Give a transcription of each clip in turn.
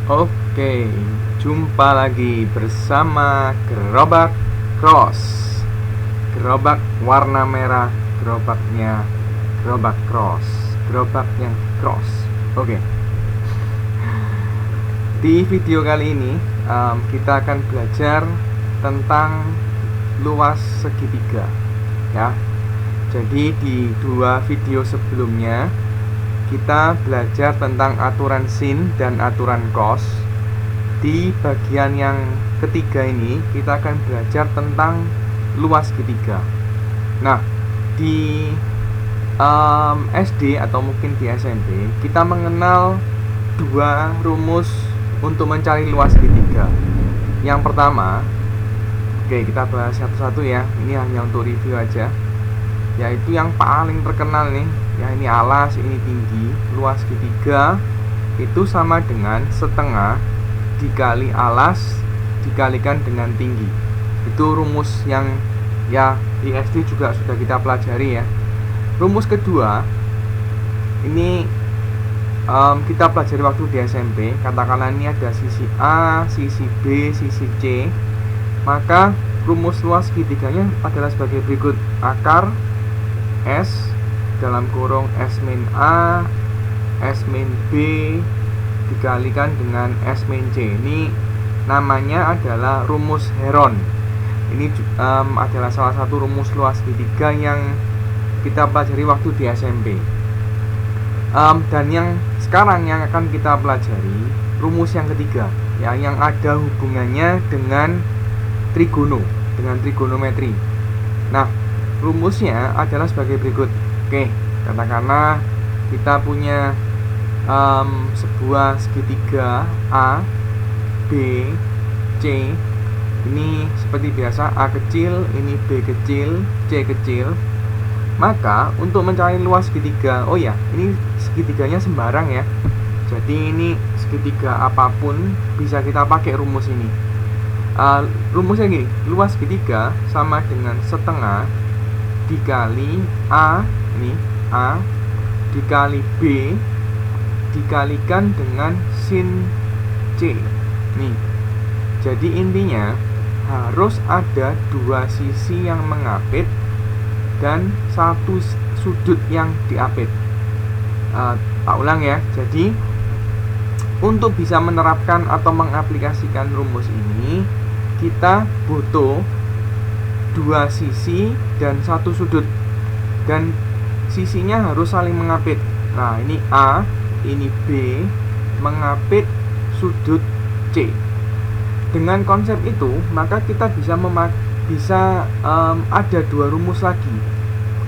Oke, jumpa lagi bersama Gerobak Cross. Gerobak warna merah, gerobaknya gerobak cross. Gerobaknya cross. Oke. Di video kali ini kita akan belajar tentang luas segitiga, ya. Jadi di dua video sebelumnya kita belajar tentang aturan sin dan aturan cos. Di bagian yang ketiga ini kita akan belajar tentang luas segitiga. Nah, di SD atau mungkin di SMP kita mengenal dua rumus untuk mencari luas segitiga. Yang pertama, oke, kita bahas satu-satu ya. Ini hanya untuk review aja. Yaitu yang paling terkenal nih, ya, ini alas, ini tinggi. Luas segitiga itu sama dengan setengah dikali alas dikalikan dengan tinggi. Itu rumus yang ya di SD juga sudah kita pelajari ya. Rumus kedua ini kita pelajari waktu di SMP. Katakanlah ini ada sisi A, sisi B, sisi C. Maka rumus luas segitiganya adalah sebagai berikut: akar S dalam kurung S min A, S min B dikalikan dengan S min C. Ini namanya adalah rumus Heron. Ini adalah salah satu rumus luas segitiga yang kita pelajari waktu di SMP. Dan yang sekarang yang akan kita pelajari rumus yang ketiga, ya, yang ada hubungannya dengan trigonometri. Nah, rumusnya adalah sebagai berikut. Oke, katakanlah kita punya sebuah segitiga A, B, C. Ini seperti biasa, A kecil, ini B kecil, C kecil. Maka untuk mencari luas segitiga, oh ya, ini segitiganya sembarang ya. Jadi ini segitiga apapun bisa kita pakai rumus ini. Rumusnya gini, luas segitiga sama dengan setengah dikali A, ini A, dikali B dikalikan dengan sin C. Nih, jadi intinya harus ada dua sisi yang mengapit dan satu sudut yang diapit. Tak ulang ya. Jadi untuk bisa menerapkan atau mengaplikasikan rumus ini, kita butuh dua sisi dan satu sudut, dan sisinya harus saling mengapit. Nah, ini A, ini B mengapit sudut C. Dengan konsep itu, maka kita bisa ada dua rumus lagi,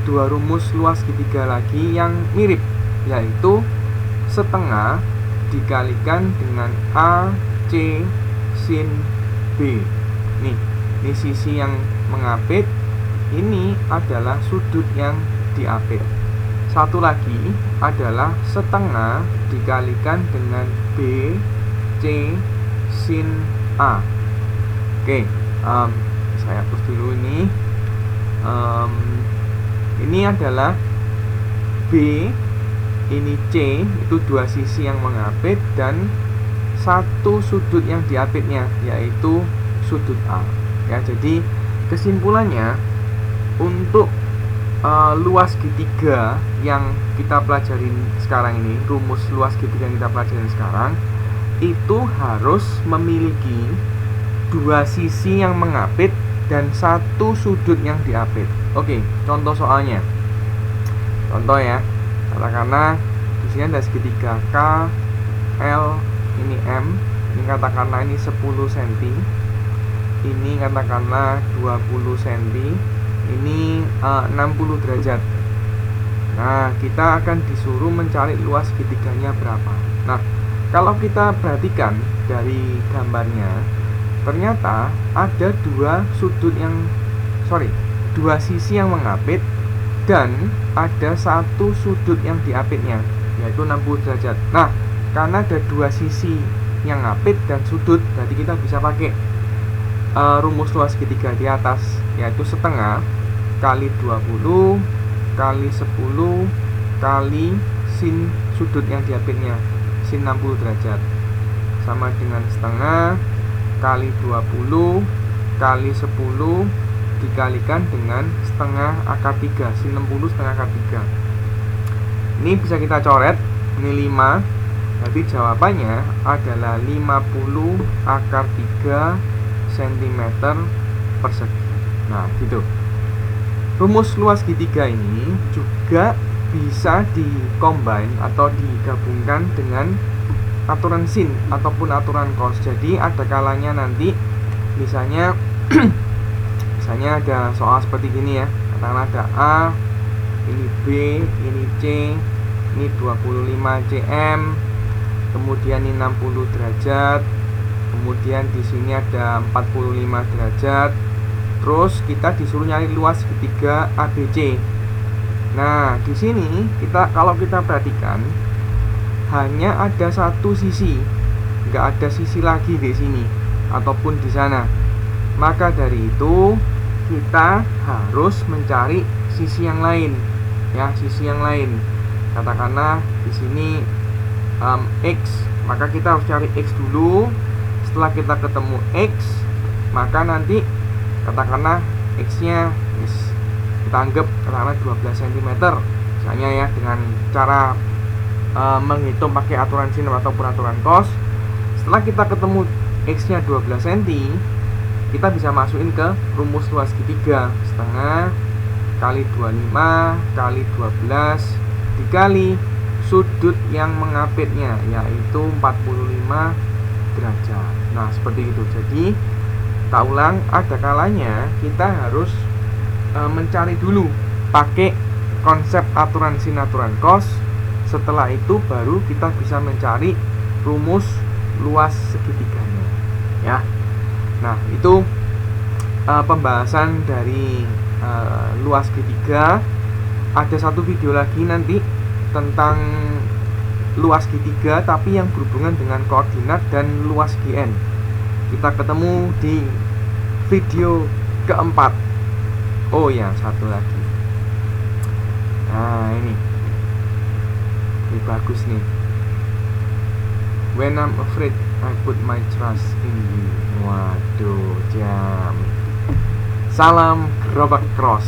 dua rumus luas segitiga lagi yang mirip, yaitu setengah dikalikan dengan A C sin B. Nih, ini sisi yang mengapit, ini adalah sudut yang diapit. Satu lagi adalah setengah dikalikan dengan B C sin A. Oke, saya hapus dulu ini. Ini adalah B, ini C, itu dua sisi yang mengapit dan satu sudut yang diapitnya, yaitu sudut A. Ya, jadi kesimpulannya untuk luas segitiga yang kita pelajarin sekarang ini, rumus luas segitiga yang kita pelajarin sekarang itu harus memiliki dua sisi yang mengapit dan satu sudut yang diapit. Oke, contoh soalnya. Contoh ya. Katakanlah di sini ada segitiga K, L, ini M. Ini katakanlah ini 10 cm. Ini katakanlah 20 cm. Ini 60 derajat. Nah, kita akan disuruh mencari luas segitiganya berapa. Nah, kalau kita perhatikan dari gambarnya, ternyata ada dua sisi yang mengapit dan ada satu sudut yang diapitnya, yaitu 60 derajat. Nah, karena ada dua sisi yang ngapit dan sudut, berarti kita bisa pakai rumus luas segitiga di atas, yaitu setengah kali 20 kali 10 kali sin sudut yang diapitnya, sin 60 derajat. sama dengan setengah kali 20 kali 10 dikalikan dengan setengah akar 3, sin 60 setengah akar 3. Ini bisa kita coret, ini 5. Jadi jawabannya adalah 50 akar 3 cm persegi. Nah, gitu. Rumus luas segitiga ini juga bisa di-combine atau digabungkan dengan aturan sin ataupun aturan cos. Jadi ada kalanya nanti misalnya misalnya ada soal seperti gini ya. Katakanlah ada A, ini B, ini C, ini 25 cm, kemudian ini 60 derajat, kemudian di sini ada 45 derajat. Terus kita disuruh nyari luas segitiga ABC. Nah, di sini kalau kita perhatikan hanya ada satu sisi, nggak ada sisi lagi di sini ataupun di sana. Maka dari itu kita harus mencari sisi yang lain, ya, sisi yang lain. Katakanlah di sini X, maka kita harus cari X dulu. Setelah kita ketemu X, maka nanti katakanlah X-nya kita anggap katakanlah 12 cm misalnya ya, dengan cara menghitung pakai aturan sin ataupun aturan cos. Setelah kita ketemu X-nya 12 cm, kita bisa masukin ke rumus luas segitiga, setengah kali 25 kali 12 dikali sudut yang mengapitnya, yaitu 45 derajat. Nah, seperti itu. Jadi tak ulang, ada kalanya kita harus mencari dulu pakai konsep aturan sin aturan cos. Setelah itu baru kita bisa mencari rumus luas segitiganya, ya. Nah, itu pembahasan dari luas segitiga. Ada satu video lagi nanti tentang luas segitiga tapi yang berhubungan dengan koordinat dan luas GN. Kita ketemu di video keempat. Oh ya, satu lagi. Nah, ini bagus nih. When I'm afraid, I put my trust in you. Waduh, jam. Salam gerobak cross.